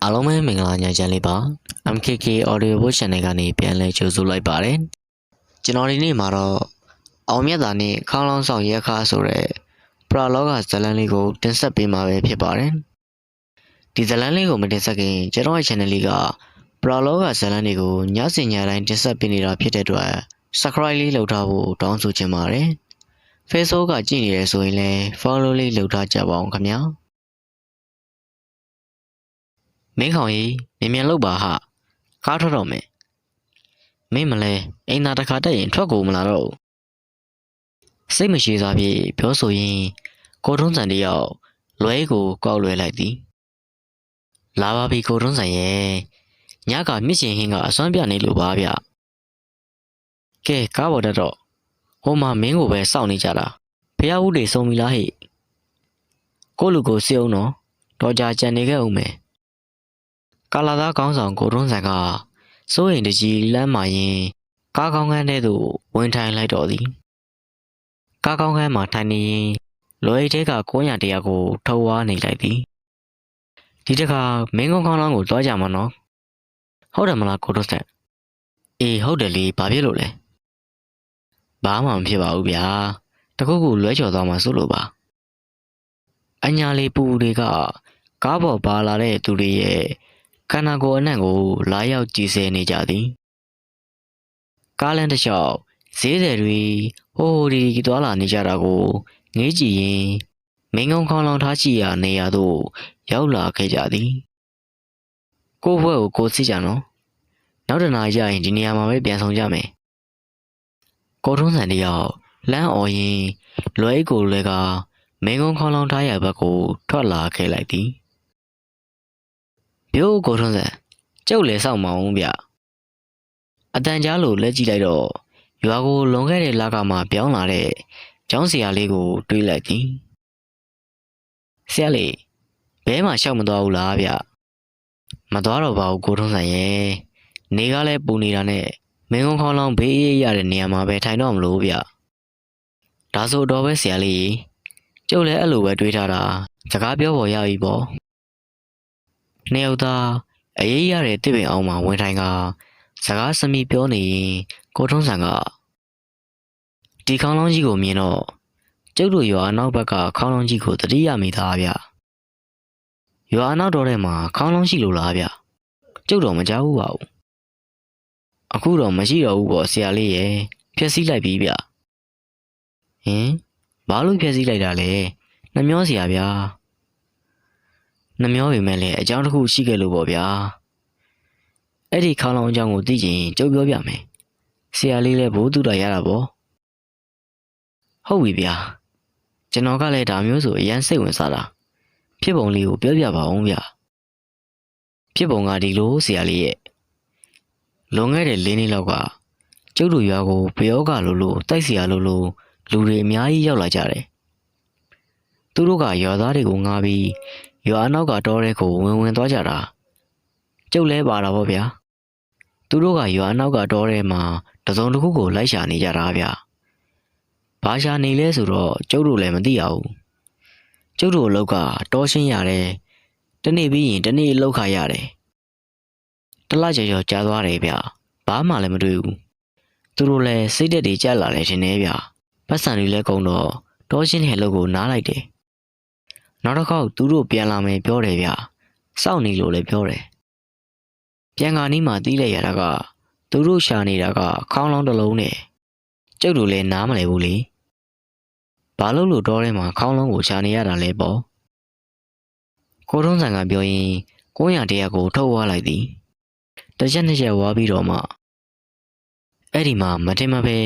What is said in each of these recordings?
အားလုံးပဲမင်္ဂလာညချမ်းလေးပါ MKK Audio Book Channel ကနေပြန်လည်ကြိုဆိုလိုက်ပါတယ်ကျွန်တော်ဒီနေ့မှာတော့အောင်မြတ်တာနဲ့ခေါင်းလောင်းဆောင်ရက်ခါဆိုတဲ့ပရာလောကဇလန်းလေးကိုတင်ဆက်ပေးမှာပဲဖြစ်ပါတယ်ဒီဇလန်းလေးကိုမတင်ဆက်ခင်ကျွန်တော်ရဲ့ channel လေးကပရာလောကဇလန်းတွေကိုညစဉ်ညတိုင်းတင်ဆက်ပေးနေတာဖြစ်တဲ့အတွက် subscribe လေးလုပ်ထားဖို့တောင်းဆိုချင်ပါတယ် Facebook ကကြည့်နေရဆိုရင်လည်း follow လေးလုပ်ထားကြပါအောင်ခင်ဗျာမင်းခေါင်ကြီးမြန်လုပ်ပါဟာကားထွက်တော့မယ်မင်းမလဲအိမ်သာတစ်ခါတက်ရင်ထွက်ကိုမလာတော့စိတ်မရှိစားပြေပြောဆိုရင်ကိုထုံးစံတယောက်လွဲကိုကောက်လွဲလိုက်သည်လာပါပြီကိုထုံးစံရဲ့ညကမြစ်ရှင်ဟင်းကအစွမ်းပြနေလို့ပါဗျကဲကားပေါ်တက်တော့ဟိုမှာမင်းကိုပဲစောင့်နေကြတာဖះဦးတွေစုံပြီလားဟဲ့ကိုလူကိုစီအောင်တော့တော်ကြကြံနေခဲ့ဦးမယ်ကာလာသားကောင်းဆောင်ကိုထုံးစံကစိုးရင်တကြီးလမ်းမာရင်ကားကောင်းခန်းထဲသို့ဝင်ထိုင်လိုက်တော်သည်ကားကောင်းခန်းမှာထိုင်နေရင်လွယ်ထဲက900တရားကိုထုတ်ဝါနေလိုက်သည်ဒီတခါမင်းကောင်းကောင်းလောင်းကိုတွားကြမှာနော်ဟုတ်တယ်မလားကိုထုံးစံအေးဟုတ်တယ်လေဘာဖြစ်လို့လဲဘာမှမဖြစ်ပါဘူးဗျာတခုခုလွဲချော်သွားမှစိုးလို့ပါအညာလေးပူတွေကကားပေါ်ပါလာတဲ့သူတွေရဲ့ခန္ဓာကိုယ်အနှံ့ကိုလာရောက်ကြည်စဲနေကြသည်ကားလမ်းတစ်လျှောက်ဈေးတယ်တွေဟိုဒီသွားလာနေကြတာကိုငေးကြည့်ရင်မင်းကုန်းခေါင်းလောင်ထားရှိရာနေရာသို့ရောက်လာခဲ့ကြသည်ကိုယ့်ဘွဲ့ကိုစီးကြနော်နောက်တနားရရင်ဒီနေရာမှာပဲပြန်ဆောင်ကြမယ်ကိုထုံးစံတယောက်လမ်းအော်ရင်လွဲကိုလွဲကမင်းကုန်းခေါင်းလောင်ထားရာဘက်ကိုထွက်လာခဲ့လိုက်သည်ပြိုးကိုထုံးစံကျုပ်လည်းစောင့်မအောင်ဗျအတန်ကြားလို့လက်ကြည့်လိုက်တော့ရွာကိုလွန်ခဲ့တဲ့လကမှပြောင်းလာတဲ့ကျောင်းဆရာလေးကိုတွေးလိုက်သည်ဆရာလေးဘဲမှရှောက်မသွားဘူးလားဗျမသွားတော့ပါဘူးကိုထုံးစံရဲ့နေကလည်းပူနေတာနဲ့မင်းကုန်းခေါင်းလောင်းဘေးအေးရတဲ့နေရာမှာပဲထိုင်တော့မလို့ဗျဒါဆိုတော့ပဲဆရာလေးကျုပ်လည်းအဲ့လိုပဲတွေးထားတာစကားပြောပေါ်ရပြီပေါ့နှစ်ယောက်သားအေးရတဲ့တစ်ပင်အောင်မှာဝင်ထိုင်ကစကားစမိပြောနေရင်ကိုထုံးစံကဒီခေါင်းလောင်းကြီးကိုမြင်တော့ကျုပ်တို့ရွာအနောက်ဘက်ကခေါင်းလောင်းကြီးကိုတတိယမိသားဗျရွာအနောက်တော်ထဲမှာခေါင်းလောင်းရှိလို့လားဗျကျုပ်တော့မကြောက်ဘူးပါဘူးအခုတော့မရှိတော့ဘူးပေါ့ဆရာလေးရဲ့ဖျက်ဆီးလိုက်ပြီဗျဟင်ဘာလို့ဖျက်ဆီးလိုက်တာလဲနှမျောဆရာဗျာနှမျောပေမဲ့လည်းအကြောင်းတစ်ခုရှိခဲ့လို့ပေါ့ဗျာအဲ့ဒီခေါင်းလောင်းအကြောင်းကိုသိချင်ကျုပ်ပြောပြမယ်ဆရာလေးလည်းဘိုးတူတာရတာပေါ့ဟုတ်ပြီဗျာကျွန်တော်ကလည်းဒါမျိုးဆိုအရန်စိတ်ဝင်စားတာဖြစ်ပုံလေးကိုပြောပြပါအောင်ဗျာဖြစ်ပုံကဒီလိုဆရာလေးရဲ့လွန်ခဲ့တဲ့၄နှစ်လောက်ကကျုပ်တို့ရွာကိုဘယောကလိုတိုက်စီရလိုလူတွေအများကြီးရောက်လာကြတယ်သူတို့ကရွာသားတွေကိုငားပြီးရွာအနောက်ကတောထဲကိုဝင်သွားကြတာကျုပ်လဲပါတာပေါ့ဗျာသူတို့ကရွာအနောက်ကတောထဲမှာတစုံတစ်ခုကိုလိုက်ရှာနေကြတာဗျာဘာရှာနေလဲဆိုတော့ကျုပ်တို့လည်းမသိရဘူးကျုပ်တို့အလောက်ကတောရှင်းရတယ်တနေ့ပြီးရင်တနေ့လောက်ခါရတယ်တလကျော်ကြာသွားတယ်ဗျဘာမှလည်းမတွေ့ဘူးသူတို့လည်းစိတ်သက်တွေကြက်လာတယ်ထင်တယ်ဗျပတ်စံတွေလည်းကုန်တော့တောရှင်းတဲ့အလုပ်ကိုနားလိုက်တယ်နောက်တစ်ခေါက်သူတို့ပြန်လာမယ်ပြောတယ်ဗျစောင့်နေလို့လည်းပြောတယ်ပြန်ခါနီးမှတီးလိုက်ရတာကသူတို့ရှာနေတာကခေါင်းလောင်းတစ်လုံးနဲ့ကျုပ်တို့လည်းနားမလဲဘူးလေဘာလို့လို့တောထဲမှာခေါင်းလောင်းကိုရှာနေရတာလဲပေါ့ကိုထုံးစံကပြောရင်900တရားကိုထုတ်ဝါလိုက်သည်တစ်ချက်နှစ်ချက်ဝါပြီးတော့မှအဲ့ဒီမှာမထင်မပဲ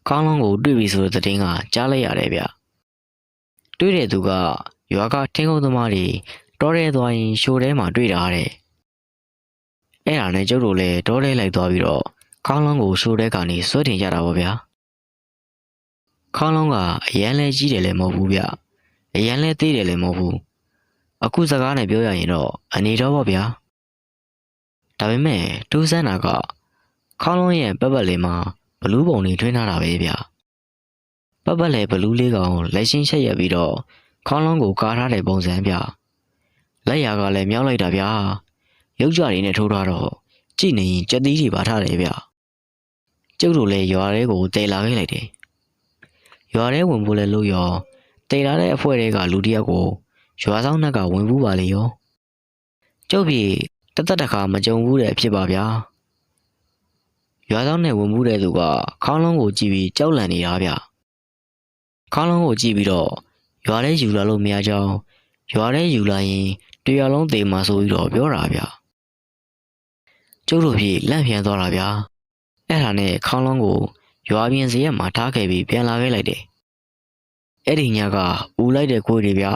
ခေါင်းလောင်းကိုတွေ့ပြီဆိုတဲ့သတင်းကကြားလိုက်ရတယ်ဗျတွေ့တဲ့သူကရွာကထင်းကုန်းသမားတွေတောထဲသွားရင်ရှိုးထဲမှာတွေ့တာတဲ့အဲ့ဒါနဲ့ကျုပ်တို့လည်းတောထဲလိုက်သွားပြီးတော့ခေါင်းလောင်းကိုရှိုးထဲကနေဆွဲတင်ကြတာပေါ့ဗျာခေါင်းလောင်းကအရန်လဲကြီးတယ်လည်းမဟုတ်ဘူးဗျအရန်လဲသေးတယ်လည်းမဟုတ်ဘူးအခုစကားနဲ့ပြောရရင်တော့အနေတော့ပေါ့ဗျာဒါပေမဲ့ထူးဆန်းတာကခေါင်းလုံးရဲ့ပတ်ပတ်လေးမှာဘလူးပုံတွေထွင်းထားတာပဲဗျပတ်ပတ်လေဘလူးလေးကောင်လက်ရှင်းချက်ရက်ပြီးတော့ခေါင်းလုံးကိုကားထားတဲ့ပုံစံဗျလက်ရာကလည်းမြောက်လိုက်တာဗျ ရုပ်ကြွတွေနဲ့ထိုးထားတော့ကြည့်နေရင်ကြက်သီးတွေပါထားတယ်ဗျကျုပ်တို့လည်းရွာထဲကိုတည်လာခဲ့လိုက်တယ်ရွာထဲဝင်ဖို့လည်းလို့ရောတည်လာတဲ့အဖွဲတွေကလူတစ်ယောက်ကိုရွာဆောင်နှက်ကဝင်ဘူးပါလေရောကျုပ်ပြေတသက်တခါမကြုံဘူးတဲ့အဖြစ်ပါဗျာရွာဆောင်နဲ့ဝင်ဘူးတဲ့သူကခေါင်းလုံးကိုကြည့်ပြီးကြောက်လန့်နေတာဗျခေါင်းလုံးကိုကြည့်ပြီးတော့ရွာထဲယူလာလို့မရကြောင်းရွာထဲယူလာရင်တရွာလုံးသေမှာဆိုပြီးတော့ပြောတာဗျကျုပ်တို့ပြေလန့်ပြန်သွားတာဗျာအဲ့ဒါနဲ့ခေါင်းလုံးကိုရွာပြင်စရက်မှာထားခဲ့ပြီးပြန်လာခဲ့လိုက်တယ်အဲ့ဒီညကဦးလိုက်တဲ့ကိုယ်တွေဗျာ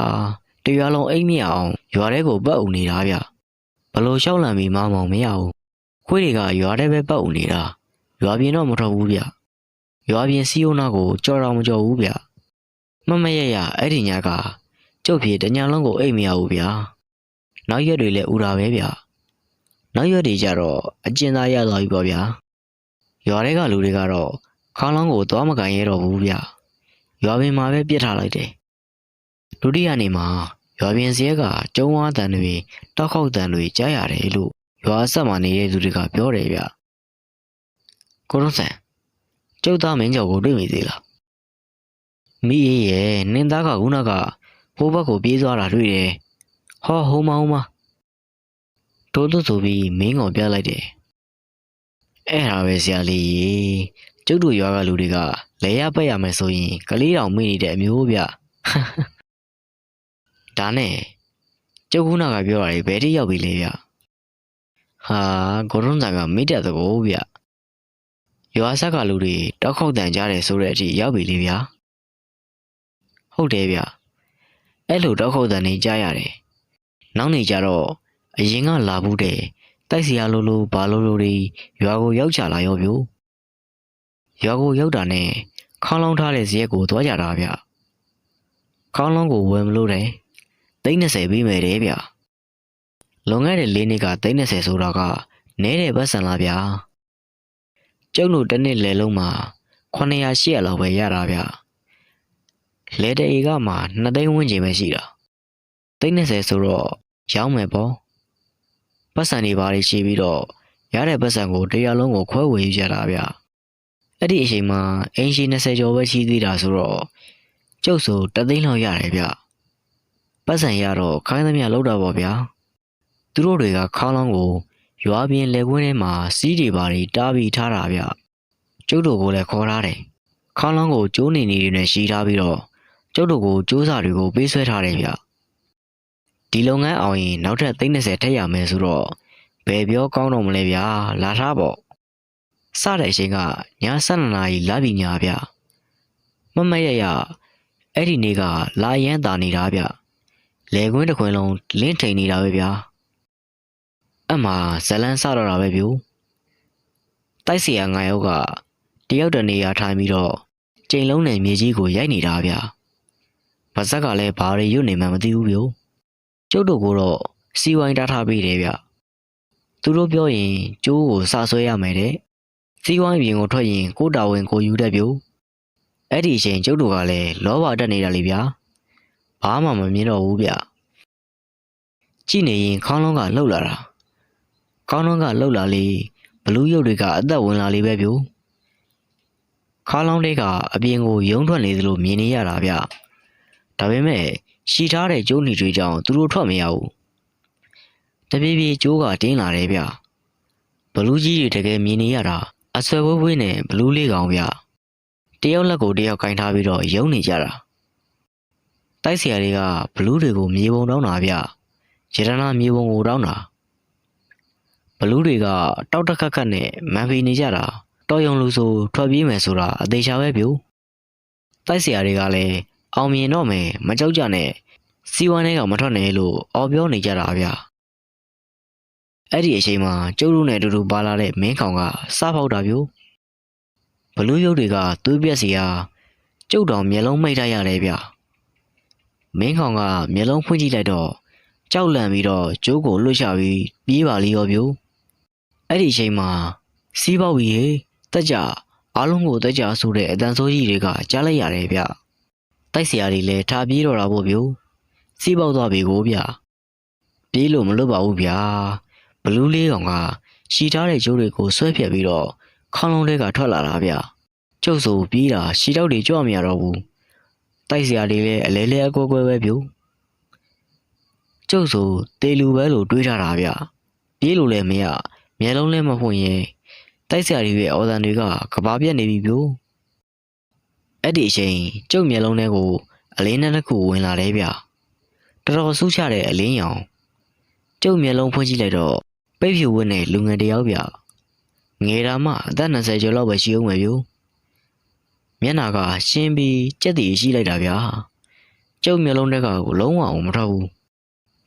တရွာလုံးအိမ်မရအောင်ရွာထဲကိုပတ်အုံနေတာဗျဘလို့ရှောက်လန့်ပြီးမမောင်မရဘူးခွေးတွေကရွာထဲပဲပတ်အုံနေတာရွာပြင်တော့မထွက်ဘူးဗျရွာပြင်စီယိုနာကိုကြော်တော်မကြော်ဘူးဗျမမရရအဲ့ဒီညကကျုပ်ပြေတညာလုံးကိုအိမ်မရဘူးဗျနောက်ရက်တွေလည်းဦးတာပဲဗျနောက်ရက်တွေကျတော့အကျဉ်းသားရသွားပြီပေါ့ဗျာရွာထဲကလူတွေကတော့ခေါင်းလုံးကိုသွားမကန်ရတော့ဘူးဗျရွာပင်မှာပဲပြစ်ထားလိုက်တယ်ဒုတိယနေ့မှာရွာပင်စရဲကကျုံဝါတန်တွေတောက်ခေါက်တန်တွေကြားရတယ်လို့ရွာဆက်မှာနေတဲ့သူတွေကပြောတယ်ဗျကိုရုံးဆန်ကျုပ်သားမင်းကျော်ကိုတွေ့မိသေးလားမိအေးရဲ့နင်းသားကခုနကဟိုဘက်ကိုပြေးသွားတာတွေ့တယ်ဟောဟိုမတို့တို့ဆိုပြီးမင်းကိုပြလိုက်တယ်အဲ့ဒါပဲဆရာလေးကျုပ်တို့ရွာကလူတွေကလဲရပက်ရမယ်ဆိုရင်ကလေးတောင်မေ့နေတဲ့အမျိုးဗျဒါနဲ့ကျုပ်ခုနကပြောတာဘယ်ထိရောက်ပြီလဲဗျဟာကိုရုံးသားကမိတဲ့သဘောဗျရွာဆက်ကလူတွေတောက်ခေါက်တန်ကြတယ်ဆိုတဲ့အထိရောက်ပြီလေဗျာဟုတ်တယ်ဗျအဲ့လိုတောက်ခေါက်တန်နေကြရတယ်နောက်နေကြတော့အရင်ကလာဘူးတဲ့တိုက်စီရလိုဘာလိုတွေရွာကိုရောက်ချလာရောဗျရွာကိုရောက်တာနဲ့ခေါင်းလုံးထားတဲ့ဇရက်ကိုသွားကြတာဗျခေါင်းလုံးကိုဝယ်မလို့တယ်30ပေးမယ်တဲ့ဗျလွန်ခဲ့တဲ့4နှစ်က30ဆိုတာကနဲတဲ့ပတ်စံလားဗျကျုပ်တို့တစ်နှစ်လယ်လုံးမှာ900 800လောက်ပဲရတာဗျလဲတဲ့ဧကမှာ2သိန်းဝန်းကျင်ပဲရှိတာ30ဆိုတော့ရောင်းမယ်ပေါ့ပတ်စံတွေဘာတွေရှိပြီးတော့ရတဲ့ပတ်စံကိုတရားလုံးကိုခွဲဝေယူကြတာဗျအဲ့ဒီအချိန်မှာအင်ရှိ20ကျော်ပဲရှိသေးတာဆိုတော့ကျုပ်ဆို3သိန်းလောက်ရတယ်ဗျပတ်စံရတော့ခိုင်းသမျှလောက်တာပေါ့ဗျာသူတို့တွေကခေါင်းလုံးကိုရွာပြင်လေကွင်းထဲမှာစီးတွေပါတွေတားပြီးထားတာဗျကျုပ်တို့ကိုလည်းခေါ်ထားတယ်ခေါင်းလုံးကိုကျိုးနေနေတွေနဲ့ရှိထားပြီးတော့ကျုပ်တို့ကိုကျိုးစာတွေကိုပေးဆွဲထားတယ်ဗျဒီလုပ်ငန်းအောင်ရင်နောက်ထပ်30ထည့်ရမယ်ဆိုတော့ဘယ်ပြောကောင်းတော့မလဲဗျာလာထားပေါ့စတဲ့အချိန်ကည12နာရီလာပြီညာဗျမရရအဲ့ဒီနေ့ကလာရမ်းတာနေတာဗျလေကွင်းတစ်ခွင်လုံးလင်းထိန်နေတာပဲဗျာအမှဇလန်းစတော့တာပဲဗျတိုက်စီရ9ယောက်ကတယောက်တနေရာထိုင်ပြီးတော့ကျိန်လုံးနဲ့မြေကြီးကိုရိုက်နေတာဗျဗဇက်ကလည်းဘာတွေရွတ်နေမှမသိဘူးဗျကျုပ်တို့ကတော့စီဝိုင်းတားထားပေးတယ်ဗျသူတို့ပြောရင်ကျိုးကိုစဆွဲရမယ်တဲ့စီဝိုင်းပြင်ကိုထွက်ရင်ကိုတာဝန်ကိုယူတဲ့ဗျအဲ့ဒီအချိန်ကျုပ်တို့ကလည်းလောဘတက်နေတာလေဗျာဘာမှမမြင်တော့ဘူးဗျကြည့်နေရင်ခေါင်းလုံးကလှုပ်လာတာခေါင်းလုံးကလှုပ်လာလေဘလူးရုပ်တွေကအသက်ဝင်လာလေပဲဗျခေါင်းလုံးတွေကအပြင်ကိုယုံထွက်နေသလိုမြင်နေရတာဗျဒါပေမဲ့ရှီထားတဲ့ကျိုးနီတွေကြောင့်သူတို့ထွက်မရဘူးတပြေးပြေးကျိုးကတင်းလာတယ်ဗျဘလူးကြီးတွေတကယ်မြင်နေရတာအဆွဲဝဲဝဲနဲ့ဘလူးလေးကောင်ဗျတယောက်လက်ကိုတယောက်ကင်ထားပြီးတော့ယုံနေကြတာတိုက်ဆရာတွေကဘလူးတွေကိုမြေပုံတောင်းတာဗျရတနာမြေပုံကိုတောင်းတာဘလူးတွေကတောက်တခက်ခက်နဲ့မန်ဖီနေကြတာတော်ယုံလူဆိုထွက်ပြေးမယ်ဆိုတာအသေးချာပဲဗျတိုက်ဆရာတွေကလည်းအောင်မြင်တော့မယ်မကြောက်ကြနဲ့စီဝိုင်းတွေကမထွက်နဲ့လို့အော်ပြောနေကြတာဗျအဲ့ဒီအချိန်မှာကျုပ်တို့နဲ့အတူတူပါလာတဲ့မင်းကောင်ကစားဖောက်တာဗျဘလူးရုပ်တွေကသွေးပြက်စီဟာကျုပ်တော်မျက်လုံးမိတ်ထားရတယ်ဗျမင်းကောင်ကမျက်လုံးဖွင့်ကြည့်လိုက်တော့ကြောက်လန့်ပြီးတော့ကျိုးကိုလွတ်ချပြီးပြေးပါလိရောဗျအဲ့ဒီအချိန်မှာစီးပေါက်ပြီးတက်ကြအားလုံးကိုတက်ကြဆိုတဲ့အတန်ဆိုးကြီးတွေကကြားလိုက်ရတယ်ဗျတိုက်ဆရာတွေလည်းထားပြေးတော့တာပေါ့ဗျစီးပေါက်သွားပြီကိုဗျပြေးလို့မလွတ်ပါဘူးဗျ ဘလူးလေးကောင်ကရှီထားတဲ့ကျိုးတွေကိုဆွဲဖြတ်ပြီးတော့ခေါင်းလုံးတွေကထွက်လာတာဗျကျုပ်ဆိုပြေးတာရှီတောက်တွေကြွမရတော့ဘူးတိုက်စရာတွေလည်းအလဲလဲအကွဲကွဲပဲပြိုကျုပ်ဆိုတေလူပဲလို့တွေးထားတာဗျပြေးလို့လည်းမရမျက်လုံးလည်းမဖွင့်ရင်တိုက်စရာတွေရဲ့အော်ဒန်တွေကကဘာပြက်နေပြီပြိုအဲ့ဒီအချိန်ကျုပ်မျက်လုံးထဲကိုအလင်းနဲ့တစ်ခုဝင်လာတယ်ဗျတော်တော်ဆူးချတဲ့အလင်းရောင်ကျုပ်မျက်လုံးဖွင့်ကြည့်လိုက်တော့ပိတ်ဖြူဝတ်နဲ့လူငယ်တယောက်ဗျငယ်တာမှအသက်20ကျော်လောက်ပဲရှိအောင်ပဲပြိုမျက်နာကရှင်းပြီးကြက်တည်ရှိလိုက်တာဗျာကျုပ်မျက်လုံးထဲကလုံးဝမထွက်ဘူး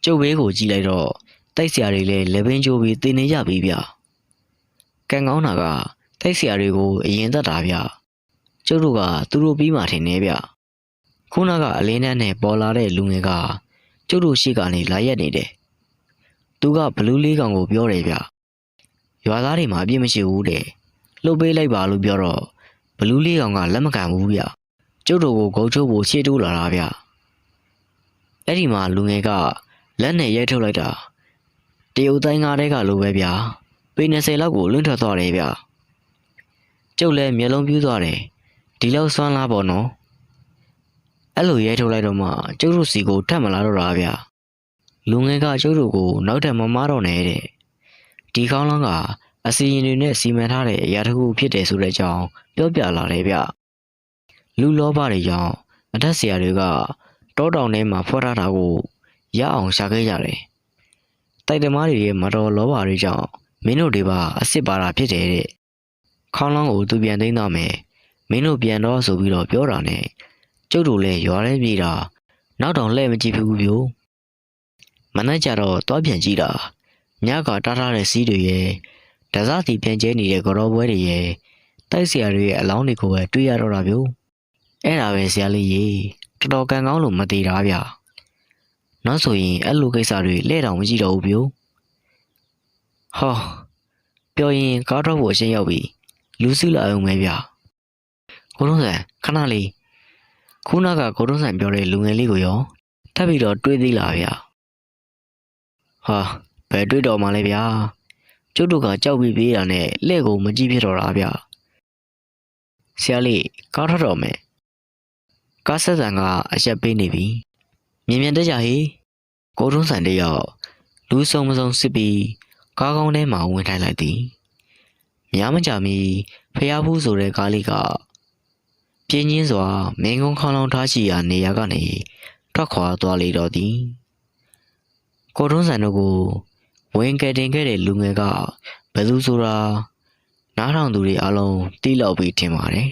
ကျုပ်ဘေးကိုကြည့်လိုက်တော့တိုက်စရာတွေလည်းလက်ပင်ကျိုးပြီးတင်းနေကြပြီဗျကန်ကောင်းတာကတိုက်စရာတွေကိုအရင်သက်တာဗျကျုပ်တို့ကသူတို့ပြီးမှထင်နေဗျခုနကအလင်းတန်းနဲ့ပေါ်လာတဲ့လူငယ်ကကျုပ်တို့ရှိကနေလာရက်နေတယ်သူကဘလူးလေးကောင်ကိုပြောတယ်ဗျရွာသားတွေမှာအပြစ်မရှိဘူးတဲ့လှုပ်ပေးလိုက်ပါလို့ပြောတော့ဘလူးလေးကောင်ကလက်မခံဘူးဗျကျုပ်တို့ကိုဂုံချိုးဖို့ရှေ့တိုးလာတာဗျအဲ့ဒီမှာလူငယ်ကလက်နဲ့ရိုက်ထုတ်လိုက်တာတရုတ်တိုင်းကားတဲကလိုပဲဗျာပေ20လောက်ကိုလွင့်ထွက်သွားတယ်ဗျကျုပ်လည်းမျက်လုံးပြူးသွားတယ်ဒီလောက်ဆွမ်းလားပေါ့နော်အဲ့လိုရိုက်ထုတ်လိုက်တော့မှကျုပ်တို့စီကိုထပ်မလာတော့တာဗျလူငယ်ကကျုပ်တို့ကိုနောက်ထပ်မမားတော့နဲ့တဲ့ဒီကောင်းလောင်းကအစီရင်တွေနဲ့စီမံထားတဲ့အရာတစ်ခုဖြစ်တယ်ဆိုတဲ့အကြောင်းပြောပြလာတယ်ဗျလူလောဘတွေကြောင့်အထက်ဆရာတွေကတောတောင်ထဲမှာဖွက်ထားတာကိုရအောင်ရှာခဲ့ကြတယ်တိုက်သမားတွေရဲ့မတော်လောဘတွေကြောင့်မင်းတို့တွေပါအစ်စ်ပါတာဖြစ်တယ်တဲ့ခေါင်းလောင်းကိုသူပြန်သိမ်းတော့မယ်မင်းတို့ပြန်တော့ဆိုပြီးတော့ပြောတာနဲ့ကျုပ်တို့လည်းရွာထဲပြေးတာနောက်တောင်လှည့်မကြည့်ဘူးပြိုမနှက်ကြတော့သွားပြန်ကြည့်တာညကတားထားတဲ့စီးတွေရဲ့ဒဇစီပြန်ကျဲနေတဲ့ကြောပွဲတွေရဲ့တိုက်ဆရာတွေရဲ့အလောင်းတွေကိုပဲတွေ့ရတော့တာပြိုအဲ့ဒါပဲဆရာလေးရေတော်တော်ကန်ကောင်းလို့မသေးတာဗျနောက်ဆိုရင်အဲ့လိုကိစ္စတွေလဲ့တောင်မကြည့်တော့ဘူးပြိုဟောပြောရင်ကားတော့ဖို့အရှင်းရောက်ပြီလူစုလာအောင်ပဲဗျကိုထုံးစံခဏလေးခုနကကိုထုံးစံပြောတဲ့လူငယ်လေးကိုရောထပ်ပြီးတော့တွေးသေးလားဗျဟာဘယ်တွေးတော့မှလဲဗျာကျုပ်တို့ကကြောက်ပြီးပြေးတာနဲ့လက်ကိုမကြည့်ဖြစ်တော့တာဗျဆရာလေးကားထွက်တော့မယ်ကားဆက်ဆံကအရက်ပေးနေပြီမြင်မြန်တက်ကြဟေးကိုထုံးစံတယောက်လူစုံမစုံစစ်ပြီးကားကောင်းထဲမှာဝင်ထိုင်လိုက်သည်များမကြမီဖျားဖူးဆိုတဲ့ကားလေးကပြင်းချင်းစွာမင်းကုန်းခေါင်းလောင်းထားရှိရာနေရာကနေထွက်ခွာသွားလေတော့သည်ကိုထုံးစံတို့ကိုဝင်ကဲတင်ခဲ့တဲ့လူငယ်ကဘယ်သူဆိုတာနားထောင်သူတွေအလုံးတိလောက်ပြီးထင်ပါတယ်